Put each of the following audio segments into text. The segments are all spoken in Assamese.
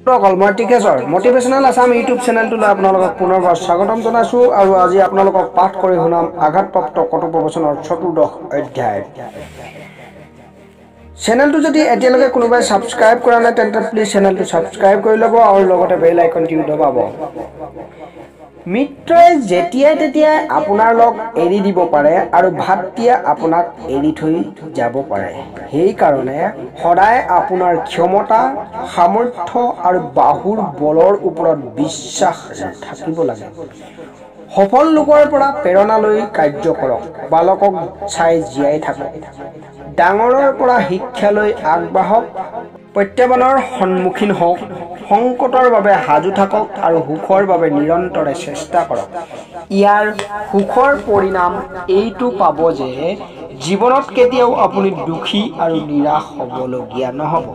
সকল মই টিকেছৰ মটিভেশ্যনেল আসাম ইউটিউব চেনেলটোলৈ আপোনালোকক পুনৰবাৰ স্বাগতম জনাইছো আৰু আজি আপোনালোকক পাঠ কৰি শুনাম আঘাতপ্ৰাপ্ত কথোপকথনৰ চতুৰ্দশ অধ্যায়। চেনেলটো যদি এতিয়ালৈকে কোনোবাই সাবস্ক্ৰাইব কৰা নাই তেন্তে প্লিজ চেনেলটো সাবস্ক্ৰাইব কৰি ল'ব আৰু লগতে বেল আইকনটো দবাব। মিত্ৰই যেতিয়াই তেতিয়াই আপোনাৰ লগ এৰি দিব পাৰে আৰু ভাতটিয়ে আপোনাক এৰি থৈ যাব পাৰে। সেই কাৰণে সদায় আপোনাৰ ক্ষমতা, সামৰ্থ্য আৰু বাহুৰ বলৰ ওপৰত বিশ্বাস থাকিব লাগে। সফল লোকৰ পৰা প্ৰেৰণা লৈ কাৰ্য কৰক। বালকক চাই জীয়াই থাকক। ডাঙৰৰ পৰা শিক্ষা লৈ আগবাঢ়ক। প্ৰত্যাহ্বানৰ সন্মুখীন হওক। সংকটৰ বাবে সাজু থাকক আৰু সুখৰ বাবে নিৰন্তৰে চেষ্টা কৰক। ইয়াৰ সুখৰ পৰিণাম এইটো পাব যে জীৱনত কেতিয়াও আপুনি দুখী আৰু নিৰাশ হ'বলগীয়া নহ'ব।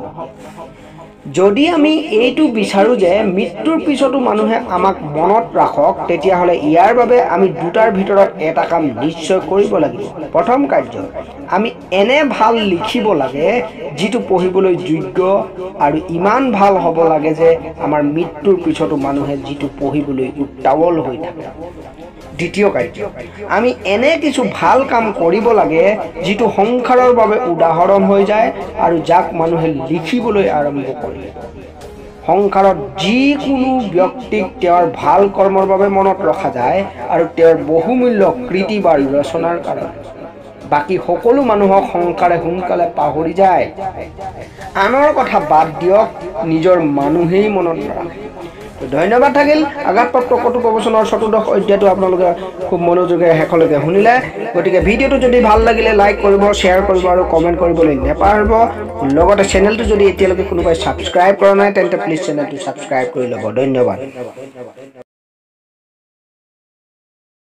যদি আমি এইটো বিচাৰো যে মৃত্যুৰ পিছতো মানুহে আমাক মনত ৰাখক, তেতিয়াহ'লে ইয়াৰ বাবে আমি দুটাৰ ভিতৰত এটা কাম নিশ্চয় কৰিব লাগিব। প্ৰথম কাৰ্য, আমি এনে ভাল লিখিব লাগে যিটো পঢ়িবলৈ যোগ্য আৰু ইমান ভাল হ'ব লাগে যে আমাৰ মৃত্যুৰ পিছতো মানুহে যিটো পঢ়িবলৈ উত্তাৱল হৈ থাকে। দ্বিতীয় কাৰ্য, আমি এনে কিছু ভাল কাম কৰিব লাগে যিটো সংসাৰৰ বাবে উদাহৰণ হৈ যায় আৰু যাক মানুহে লিখিবলৈ আৰম্ভ কৰে। সংসাৰত যিকোনো ব্যক্তিক তেওঁৰ ভাল কৰ্মৰ বাবে মনত ৰখা যায় আৰু তেওঁৰ বহুমূল্য কৃতি বা ৰচনাৰ কাৰণে। বাকী সকলো মানুহক সংসাৰে সোনকালে পাহৰি যায়। আনৰ কথা বাদ দিয়ক, নিজৰ মানুহেই মনত নাৰাখে। ধন্যবাদ থাকিল। আঘাতপ্ৰাপ্ত কথোপকথনৰ চতুৰ্দশ অধ্যায়টো আপোনালোকে খুব মনোযোগেৰে শেষলৈকে শুনিলে। গতিকে ভিডিঅ'টো যদি ভাল লাগিলে লাইক কৰিব, শ্বেয়াৰ কৰিব আৰু কমেণ্ট কৰিবলৈ নেপাহৰিব। লগতে চেনেলটো যদি এতিয়ালৈকে কোনোবাই ছাবস্ক্ৰাইব কৰা নাই তেন্তে প্লিজ চেনেলটো ছাবস্ক্ৰাইব কৰি ল'ব। ধন্যবাদ।